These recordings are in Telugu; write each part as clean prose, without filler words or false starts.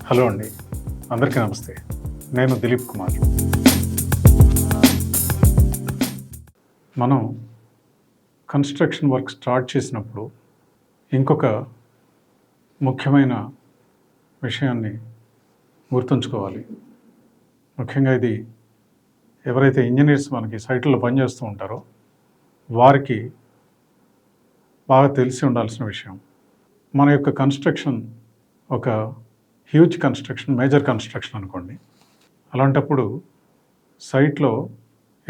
హలో అండి, అందరికీ నమస్తే. నేను దిలీప్ కుమార్. మనం కన్స్ట్రక్షన్ వర్క్ స్టార్ట్ చేసినప్పుడు ఇంకొక ముఖ్యమైన విషయాన్ని గుర్తుంచుకోవాలి. ముఖ్యంగా ఇది ఎవరైతే ఇంజనీర్స్ మనకి సైట్లో పనిచేస్తూ ఉంటారో వారికి బాగా తెలిసి ఉండాల్సిన విషయం. మన యొక్క కన్స్ట్రక్షన్ ఒక హ్యూజ్ కన్స్ట్రక్షన్, మేజర్ కన్స్ట్రక్షన్ అనుకోండి. అలాంటప్పుడు సైట్లో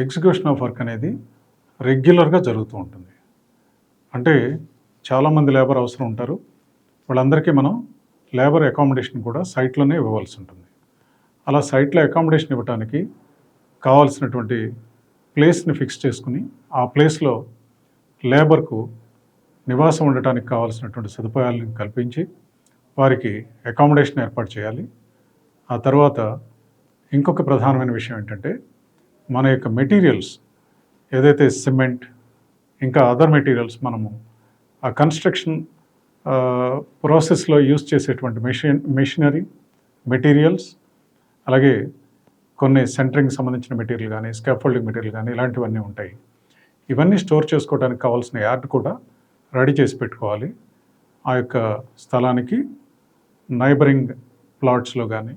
ఎగ్జిక్యూషన్ ఆఫ్ వర్క్ అనేది రెగ్యులర్గా జరుగుతూ ఉంటుంది. అంటే చాలామంది లేబర్ అవసరం ఉంటారు. వాళ్ళందరికీ మనం లేబర్ అకామిడేషన్ కూడా సైట్లోనే ఇవ్వవలసి ఉంటుంది. అలా సైట్లో అకామిడేషన్ ఇవ్వడానికి కావాల్సినటువంటి ప్లేస్ని ఫిక్స్ చేసుకుని ఆ ప్లేస్లో లేబర్కు నివాసం ఉండటానికి కావాల్సినటువంటి సదుపాయాలను కల్పించి వారికి అకామిడేషన్ ఏర్పాటు చేయాలి. ఆ తర్వాత ఇంకొక ప్రధానమైన విషయం ఏంటంటే, మన యొక్క మెటీరియల్స్ ఏదైతే సిమెంట్ ఇంకా అదర్ మెటీరియల్స్ మనము ఆ కన్స్ట్రక్షన్ ప్రాసెస్లో యూజ్ చేసేటువంటి మెషినరీ మెటీరియల్స్, అలాగే కొన్ని సెంటరింగ్ సంబంధించిన మెటీరియల్ కానీ, స్కాఫోల్డింగ్ మెటీరియల్ కానీ ఇలాంటివన్నీ ఉంటాయి. ఇవన్నీ స్టోర్ చేసుకోవడానికి కావాల్సిన యార్డ్ కూడా రెడీ చేసి పెట్టుకోవాలి. ఆ యొక్క స్థలానికి నైబరింగ్ ప్లాట్స్లో కానీ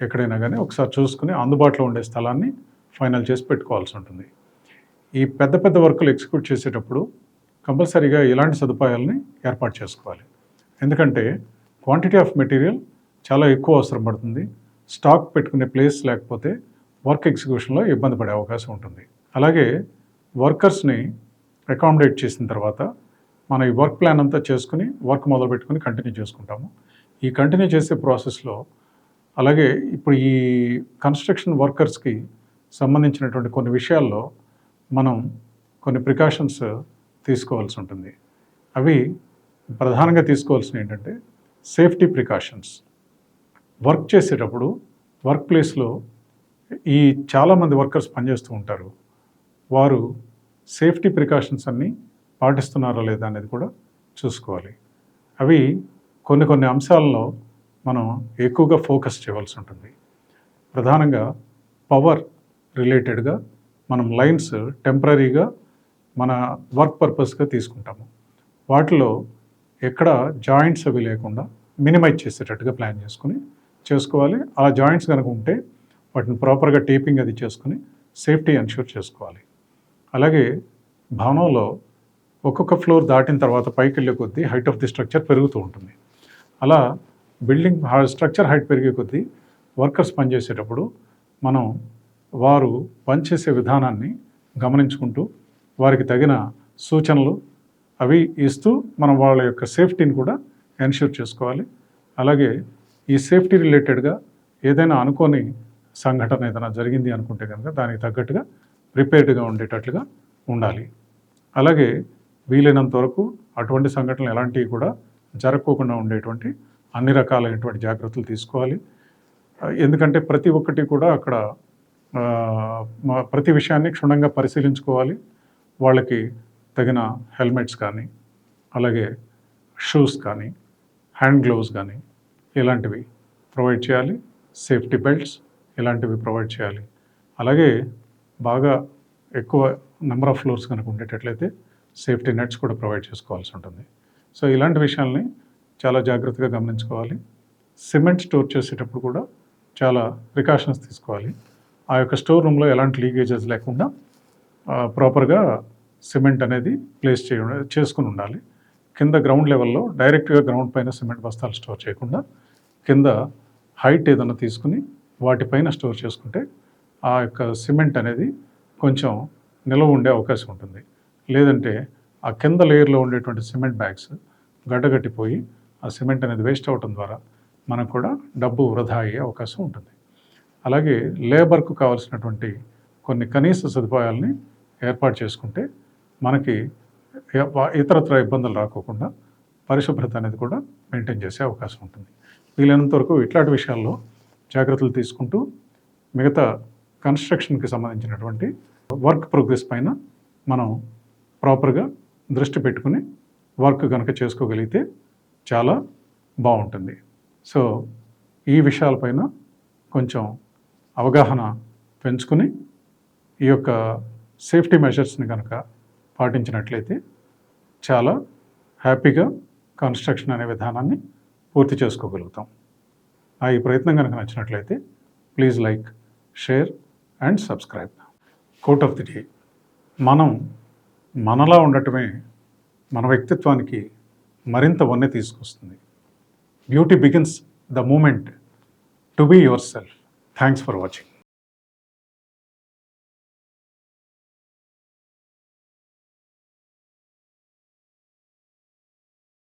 ఎక్కడైనా కానీ ఒకసారి చూసుకుని అందుబాటులో ఉండే స్థలాన్ని ఫైనల్ చేసి పెట్టుకోవాల్సి ఉంటుంది. ఈ పెద్ద పెద్ద వర్కులు ఎగ్జిక్యూట్ చేసేటప్పుడు కంపల్సరీగా ఇలాంటి సదుపాయాలని ఏర్పాటు చేసుకోవాలి. ఎందుకంటే క్వాంటిటీ ఆఫ్ మెటీరియల్ చాలా ఎక్కువ అవసరం పడుతుంది. స్టాక్ పెట్టుకునే ప్లేస్ లేకపోతే వర్క్ ఎగ్జిక్యూషన్లో ఇబ్బంది పడే అవకాశం ఉంటుంది. అలాగే వర్కర్స్ని అకామిడేట్ చేసిన తర్వాత మన ఈ వర్క్ ప్లాన్ అంతా చేసుకుని వర్క్ మొదలు పెట్టుకుని కంటిన్యూ చేసుకుంటాము. ఈ కంటిన్యూ చేసే ప్రాసెస్లో అలాగే ఇప్పుడు ఈ కన్స్ట్రక్షన్ వర్కర్స్కి సంబంధించినటువంటి కొన్ని విషయాల్లో మనం కొన్ని ప్రికాషన్స్ తీసుకోవాల్సి ఉంటుంది. అవి ప్రధానంగా తీసుకోవాల్సినవి ఏంటంటే సేఫ్టీ ప్రికాషన్స్. వర్క్ చేసేటప్పుడు వర్క్ ప్లేస్లో ఈ చాలామంది వర్కర్స్ పనిచేస్తూ ఉంటారు. వారు సేఫ్టీ ప్రికాషన్స్ అన్నీ పాటిస్తున్నారా లేదా అనేది కూడా చూసుకోవాలి. అవి కొన్ని అంశాలలో మనం ఎక్కువగా ఫోకస్ చేయవలసి ఉంటుంది. ప్రధానంగా పవర్ రిలేటెడ్గా మనం లైన్స్ టెంపరీగా మన వర్క్ పర్పస్గా తీసుకుంటాము. వాటిలో ఎక్కడ జాయింట్స్ అవి లేకుండా మినిమైజ్ చేసేటట్టుగా ప్లాన్ చేసుకోవాలి. ఆ జాయింట్స్ కనుక ఉంటే వాటిని ప్రాపర్గా టేపింగ్ అది చేసుకుని సేఫ్టీ ఎన్ష్యూర్ చేసుకోవాలి. అలాగే భవనంలో ఒక్కొక్క ఫ్లోర్ దాటిన తర్వాత పైకి వెళ్ళే కొద్దీ హైట్ ఆఫ్ ది స్ట్రక్చర్ పెరుగుతూ ఉంటుంది. అలా బిల్డింగ్ స్ట్రక్చర్ హైట్ పెరిగే కొద్దీ వర్కర్స్ పనిచేసేటప్పుడు మనం వారు పనిచేసే విధానాన్ని గమనించుకుంటూ వారికి తగిన సూచనలు అవి ఇస్తూ మనం వాళ్ళ యొక్క సేఫ్టీని కూడా ఎన్ష్యూర్ చేసుకోవాలి. అలాగే ఈ సేఫ్టీ రిలేటెడ్గా ఏదైనా అనుకోని సంఘటన ఏదైనా జరిగింది అనుకుంటే కనుక దానికి తగ్గట్టుగా ప్రిపేర్డ్గా ఉండేటట్లుగా ఉండాలి. అలాగే వీలైనంత వరకు అటువంటి సంఘటనలు ఎలాంటివి కూడా జరగకుండా ఉండేటువంటి అన్ని రకాలైనటువంటి జాగ్రత్తలు తీసుకోవాలి. ఎందుకంటే ప్రతి ఒక్కటి కూడా అక్కడ ప్రతి విషయాన్ని క్షుణ్ణంగా పరిశీలించుకోవాలి. వాళ్ళకి తగిన హెల్మెట్స్ కానీ, అలాగే షూస్ కానీ, హ్యాండ్ గ్లోవ్స్ కానీ ఇలాంటివి ప్రొవైడ్ చేయాలి. సేఫ్టీ బెల్ట్స్ ఇలాంటివి ప్రొవైడ్ చేయాలి. అలాగే బాగా ఎక్కువ నెంబర్ ఆఫ్ ఫ్లోర్స్ కనుక ఉండేటట్లయితే సేఫ్టీ నెట్స్ కూడా ప్రొవైడ్ చేసుకోవాల్సి ఉంటుంది. సో ఇలాంటి విషయాల్ని చాలా జాగ్రత్తగా గమనించుకోవాలి. సిమెంట్ స్టోర్ చేసేటప్పుడు కూడా చాలా ప్రికాషన్స్ తీసుకోవాలి. ఆ యొక్క స్టోర్ రూమ్లో ఎలాంటి లీకేజెస్ లేకుండా ప్రాపర్గా సిమెంట్ అనేది ప్లేస్ చేసుకుని ఉండాలి. కింద గ్రౌండ్ లెవెల్లో డైరెక్ట్గా గ్రౌండ్ పైన సిమెంట్ బస్తాలు స్టోర్ చేయకుండా కింద హైట్ ఏదైనా తీసుకుని వాటిపైన స్టోర్ చేసుకుంటే ఆ యొక్క సిమెంట్ అనేది కొంచెం నిల్వ ఉండే అవకాశం ఉంటుంది. లేదంటే ఆ కింద లేయర్లో ఉండేటువంటి సిమెంట్ బ్యాగ్స్ గడ్డగట్టిపోయి ఆ సిమెంట్ అనేది వేస్ట్ అవడం ద్వారా మనకు కూడా డబ్బు వృధా అయ్యే అవకాశం ఉంటుంది. అలాగే లేబర్కు కావాల్సినటువంటి కొన్ని కనీస సదుపాయాలని ఏర్పాటు చేసుకుంటే మనకి ఇతరత్ర ఇబ్బందులు రాకోకుండా పరిశుభ్రత అనేది కూడా మెయింటైన్ చేసే అవకాశం ఉంటుంది. వీలైనంత వరకు ఇట్లాంటి విషయాల్లో జాగ్రత్తలు తీసుకుంటూ మిగతా కన్స్ట్రక్షన్కి సంబంధించినటువంటి వర్క్ ప్రోగ్రెస్ పైన మనం ప్రాపర్గా దృష్టి పెట్టుకుని వర్క్ కనుక చేసుకోగలిగితే చాలా బాగుంటుంది. సో ఈ విషయాలపైన కొంచెం అవగాహన పెంచుకుని ఈ యొక్క సేఫ్టీ మెజర్స్ని కనుక పాటించినట్లయితే చాలా హ్యాపీగా కన్స్ట్రక్షన్ అనే విధానాన్ని పూర్తి చేసుకోగలుగుతాం. ఈ ప్రయత్నం కనుక నచ్చినట్లయితే please like, share and subscribe. Quote of the day: మనం మనలా ఉండటమే మన వ్యక్తిత్వానికి మరింత వన్నె తీసుకొస్తుంది. Beauty begins the moment to be yourself. Thanks for watching.